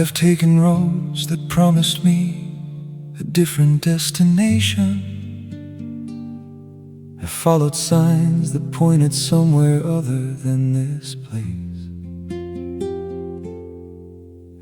have taken roads that promised me a different destination. I followed signs that pointed somewhere other than this place.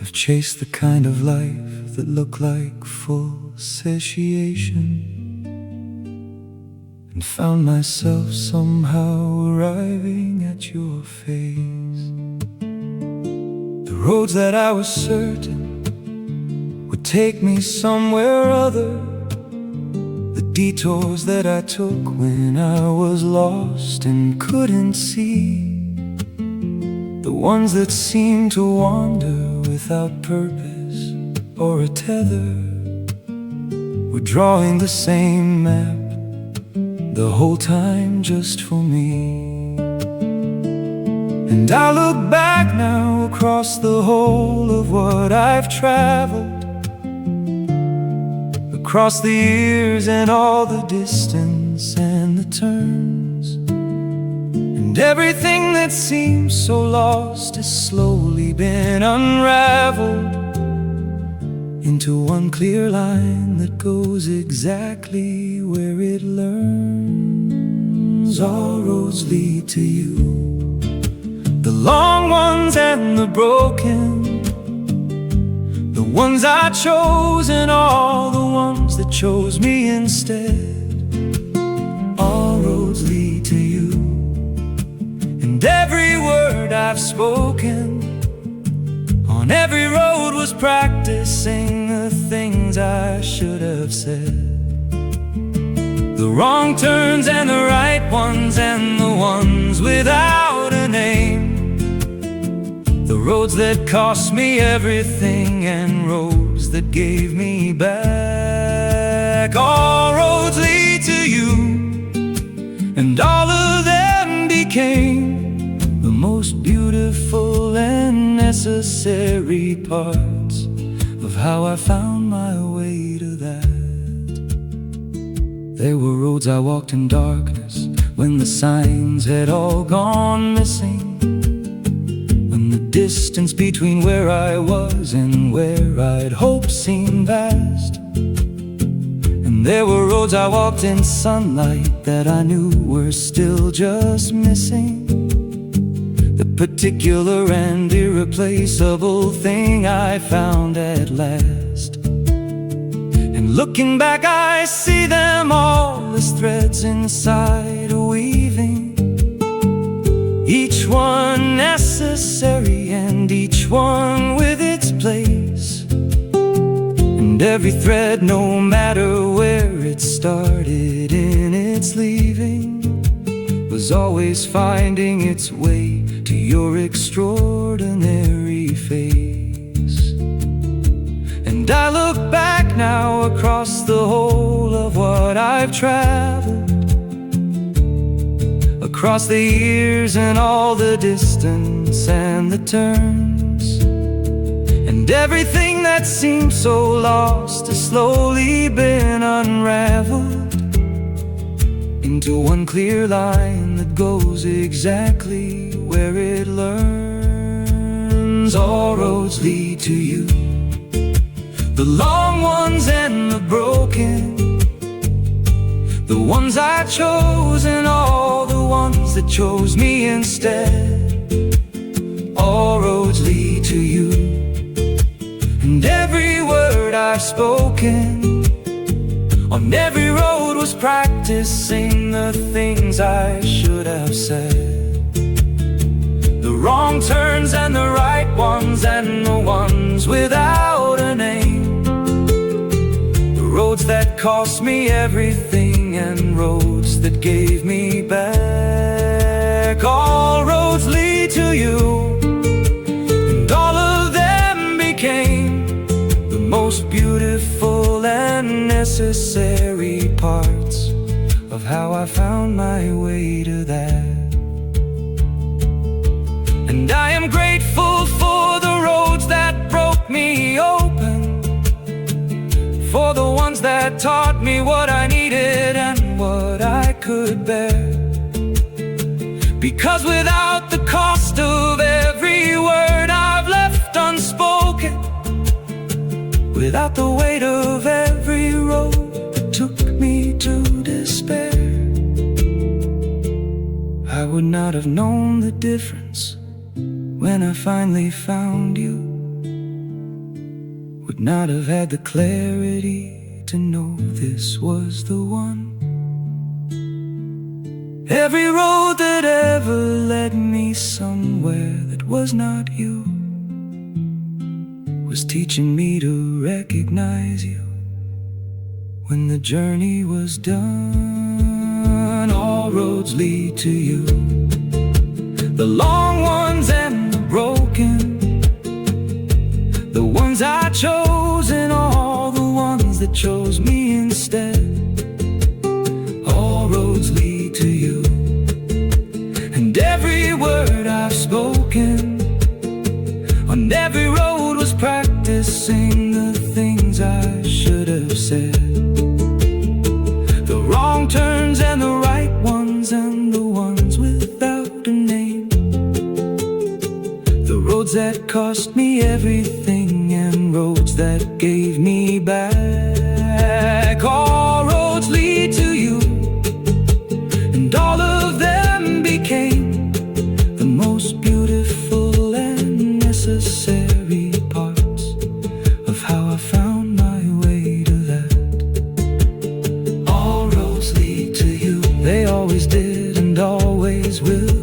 I've chased the kind of life that looked like full satiation, and found myself somehow arriving at your face. The roads that I was certain would take me somewhere other, the detours that I took when I was lost and couldn't see, the ones that seemed to wander without purpose or a tether, were drawing the same map the whole time just for me. And I look back now across the whole of what I've traveled, across the years and all the distance and the turns, and everything that seems so lost has slowly been unraveled into one clear line that goes exactly where it learns. All roads lead to you, the long ones and the broken, the ones I chose and all the ones that chose me instead. All roads lead to you, and every word I've spoken on every road was practicing the things I should have said. The wrong turns and the right ones and the ones without a name, the roads that cost me everything and roads that gave me back. All roads lead to you, and all of them became the most beautiful and necessary parts of how I found my way to that. There were roads I walked in darkness when the signs had all gone missing, when the distance between where I was and where I'd hoped seemed vast. And there were roads I walked in sunlight that I knew were still just missing the particular and irreplaceable thing I found at last. And looking back I see them all as threads inside a weaving, each one necessary and each one with its place. And every thread, no matter where it started in its leaving, was always finding its way to your extraordinary face. And I look back now across the whole of what I've traveled, across the years and all the distance and the turns, and everything that seemed so lost has slowly been unraveled into one clear line that goes exactly where it learns. All roads lead to you, the long ones and the broken, the ones I chose and all the ones that chose me instead. All roads lead to you, and every word I've spoken on every road was practicing the things I should have said. The wrong turns and the right ones and the ones without a name, the roads that cost me everything and roads that gave me back. All roads lead to you, and all of them became the most beautiful and necessary parts of how I found my way to that. And I am grateful for the roads that broke me open, for the ones that taught me what I needed and what I could bear. Because without the cost of every word I've left unspoken, without the weight of every road that took me to despair. I would not have known the difference when I finally found you. Would not have had the clarity to know this was the one. Every road that ever led me somewhere that was not you was teaching me to recognize you when the journey was done. All roads lead to you, the long ones and the broken, the ones I chose and all the ones that chose me instead. All roads lead to you, and every word I've spoken on every road was practicing the things I should have said. The wrong turns and the right ones and the ones without a name. The roads that cost me everything and roads that gave me back. All roads lead to you, and all of them became the most beautiful and necessary parts of how I found my way to that. All roads lead to you, they always did and always will.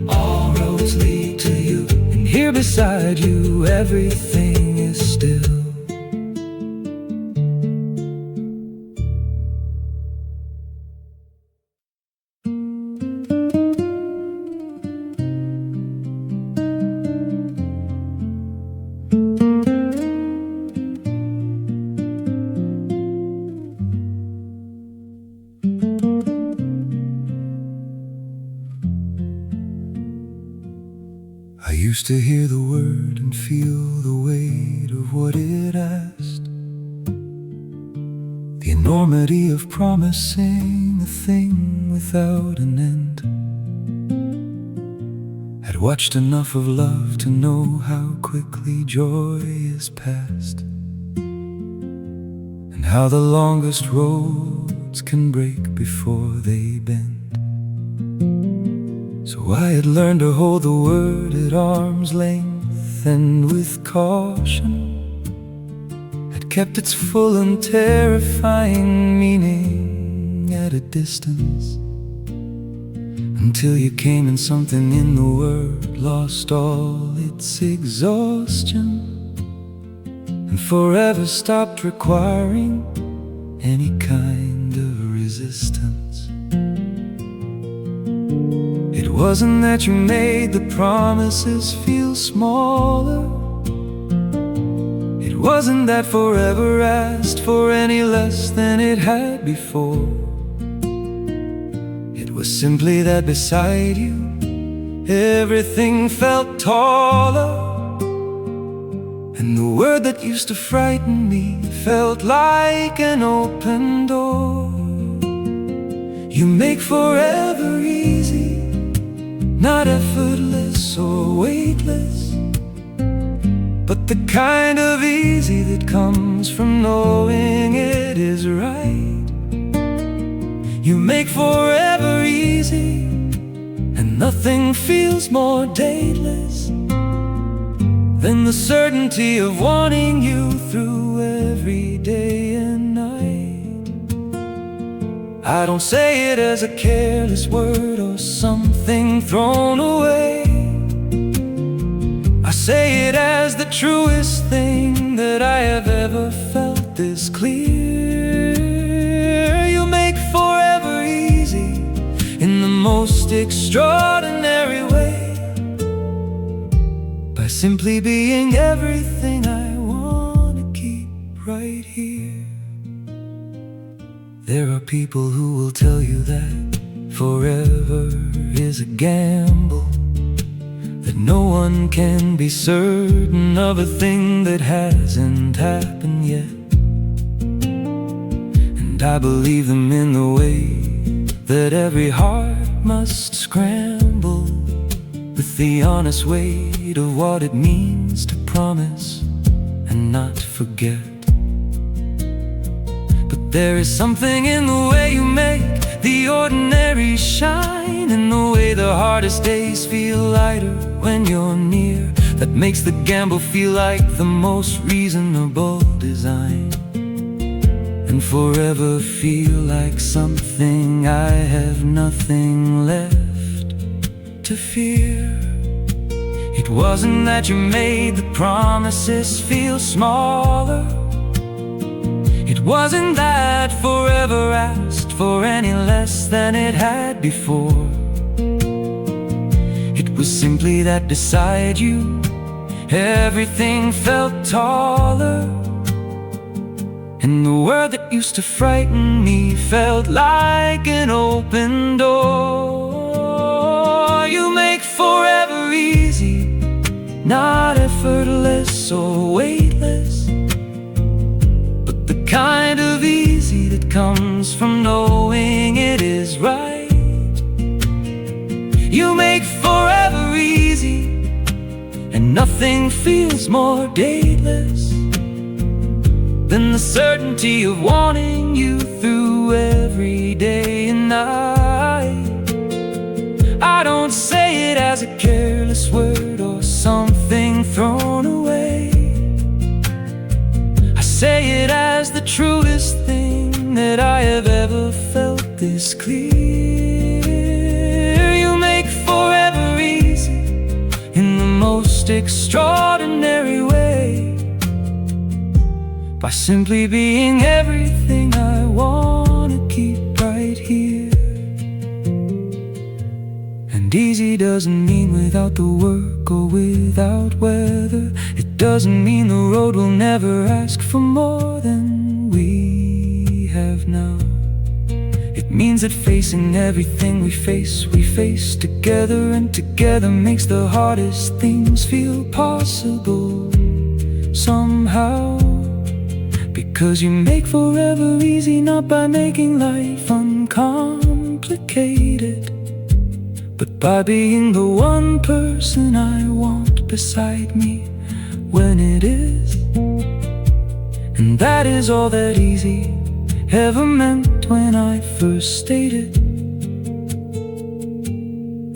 All roads lead to you, and here beside you everything is still. I used to hear the word and feel the weight of what it asked, the enormity of promising a thing without an end. I'd watched enough of love to know how quickly joy is past, and how the longest roads can break before they bend. So I had learned to hold the word at arm's length, and with caution had kept its full and terrifying meaning at a distance, until you came and something in the word lost all its exhaustion, and forever stopped requiring any kind of resistance. It wasn't that you made the promises feel smaller. It wasn't that forever asked for any less than it had before. It was simply that beside you everything felt taller, and the word that used to frighten me felt like an open door. You make forever easy, not effortless or weightless, but the kind of easy that comes from knowing it is right. You make forever easy, and nothing feels more dateless than the certainty of wanting you through every day and night. I don't say it as a careless word or something thrown away. I say it as the truest thing that I have ever felt this clear. You make forever easy in the most extraordinary way, by simply being everything I want to keep right here. There are people who will tell you that forever is a gamble, that no one can be certain of a thing that hasn't happened yet. And I believe them in the way that every heart must scramble with the honest weight of what it means to promise and not forget. There is something in the way you make the ordinary shine, in the way the hardest days feel lighter when you're near, that makes the gamble feel like the most reasonable design, and forever feel like something I have nothing left to fear. It wasn't that you made the promises feel smaller. It wasn't that forever asked for any less than it had before. It was simply that beside you everything felt taller, and the world that used to frighten me felt like an open door. You make forever easy, not effortless or weightless, but the kind of easy that comes from knowing it is right. You make forever easy, and nothing feels more dateless than the certainty of wanting you through every day and night. I don't say it as a careless word or something thrown away. I say it as the truest thing that I have ever felt this clear. You make forever easy in the most extraordinary way, by simply being everything I wanna keep right here. And easy doesn't mean without the work or without weather. It doesn't mean the road will never ask for more than we have now. It means that facing everything we face together, and together makes the hardest things feel possible somehow. Because you make forever easy, not by making life uncomplicated, but by being the one person I want beside me when it is. And that is all that easy ever meant when I first stated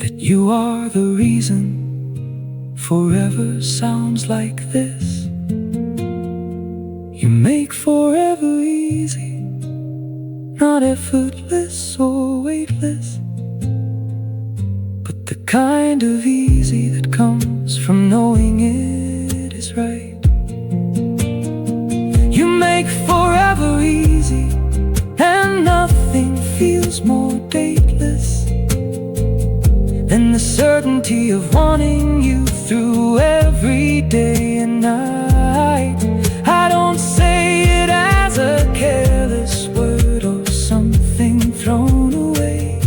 that you are the reason forever sounds like this. You make forever easy, not effortless or weightless, but the kind of easy that comes from knowing it is right. You make forever easy, and nothing feels more dateless than the certainty of wanting you through every day and night. I don't say it as a careless word or something thrown away.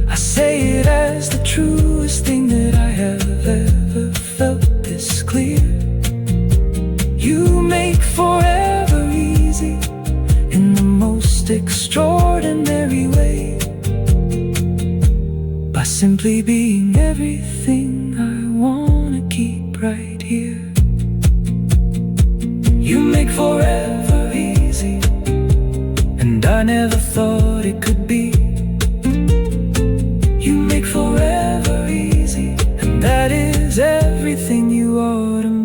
I say it as the truest thing that I have ever felt this clear. You make forever easy in the most extraordinary way, by simply being everything I wanna keep right here. You make forever easy, and I never thought it could be. You make forever easy, and that is everything you are to me.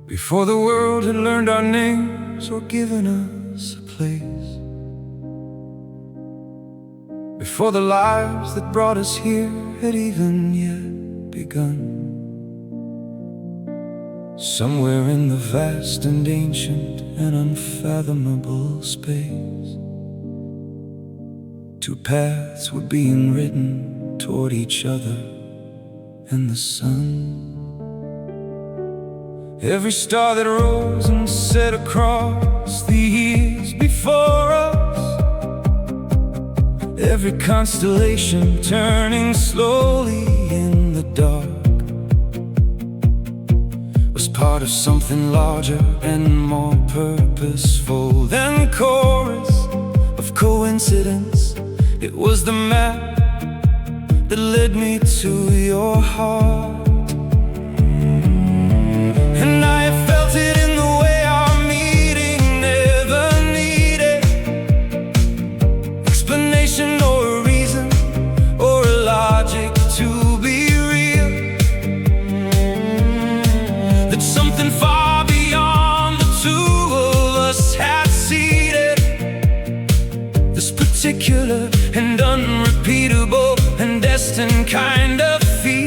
Before the world had learned our names or given us a place, before the lives that brought us here had even yet begun, somewhere in the vast and ancient and unfathomable space, two paths were being written toward each other and the sun. Every star that rose and set across the years before us, every constellation turning slowly in the dark was part of something larger and more purposeful than chorus of coincidence. It was the map that led me to your heart, and I have felt it in the way our meeting never needed explanation or a reason or a logic to be real. That something far beyond the two of us had seeded this particular and unrepeatable and destined kind of feel.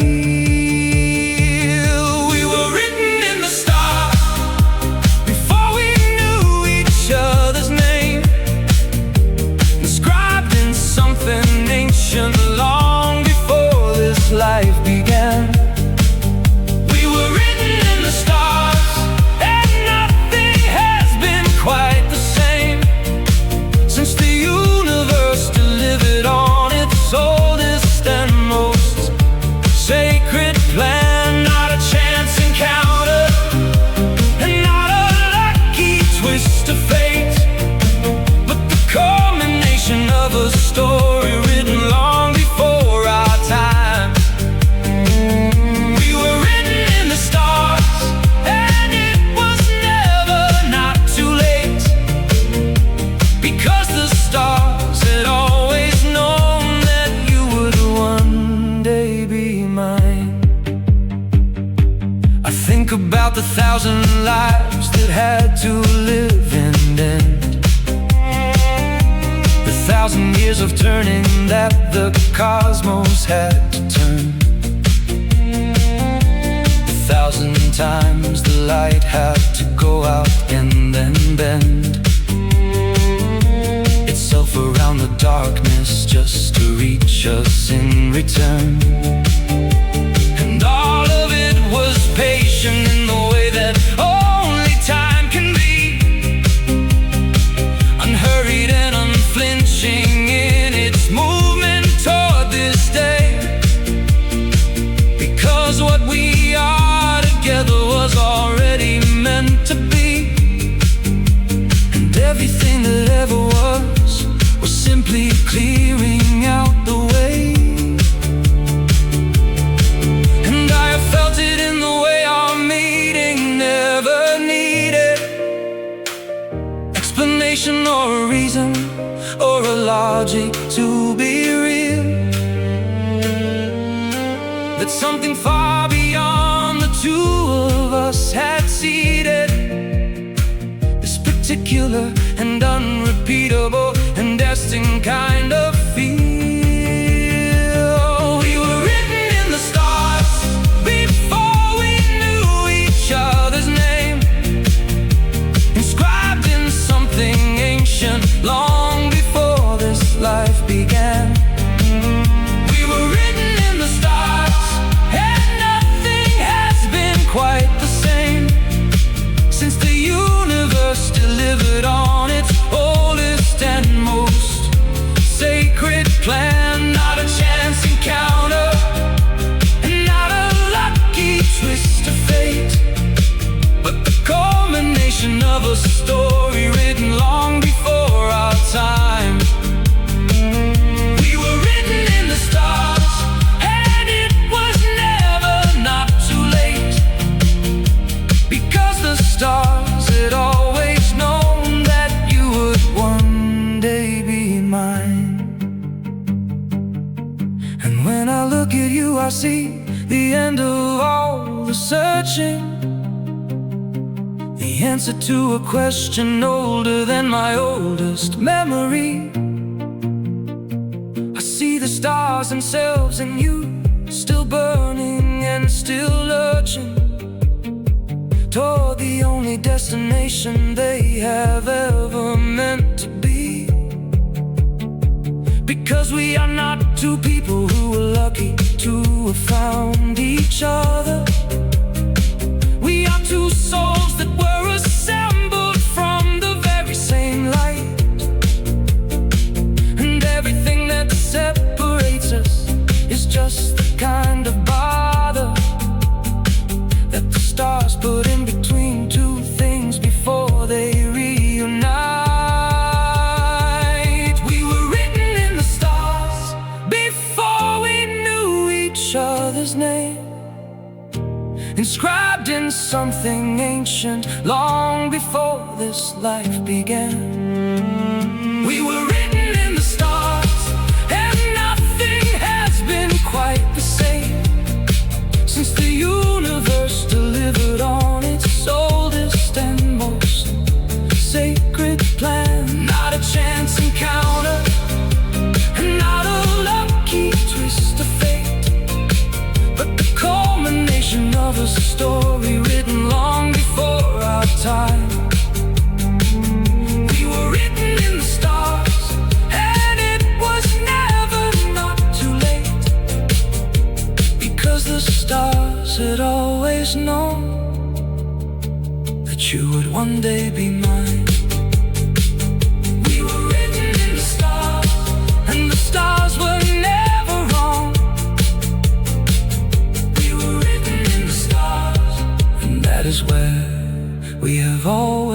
We were written in the stars before we knew each other's name, inscribed in something ancient long before this life began. We were written in the stars, and nothing has been quite the same since the universe delivered on its oldest and most sacred plan. Not a chance encounter, and not a lucky twist of fate, but the culmination of a story written long before our time. We were written in the stars, and it was never not too late, because the stars had always known that you would one day be mine. I think about the 1,000 lives that had to live and end, the 1,000 years of turning that the cosmos had to turn, the 1,000 times the light had to go out and then bend itself around the darkness just to reach us in return. And all of it was patient in the way that only time can be, unhurried and unflinching in its movement toward this day, because what we are together was already meant to be, and everything that ever was simply clearing out the way. And I have felt it in the way our meeting never needed explanation or a reason or a logic to be real. That something far beyond the two of us had seeded this particular and unrepeatable and destined kind of feel. We were written in the stars before we knew each other's name, inscribed in something ancient long before this life began. We were written in the stars, and nothing has been quite the same since the universe delivered on its oldest and most sacred plan. Not a chance encounter, and not a lucky twist of fate, but the culmination of a story written long before our time. We were written in the stars, and it was never not too late, because the stars had always known that you would one day be mine. And when I look at you, I see the end of all the searching, the answer to a question older than my oldest memory. I see the stars themselves in you, still burning and still lurching toward the only destination they have ever meant to be. Because we are not two people who were lucky to have found each other. We are two souls that were assembled from the very same light, and everything that put in between two things before they reunite. We were written in the stars before we knew each other's name, inscribed in something ancient long before this life began. We were written in the stars, and nothing has been quite the same since the universe delivered on its oldest and most sacred plan. Not a chance encounter, and not a lucky twist of fate, but the culmination of a story written long before our time. We were written in the stars, and it was never not too late, because the stars had always known that you would one day be mine. We were written in the stars, and the stars were never wrong. We were written in the stars, and that is where we have always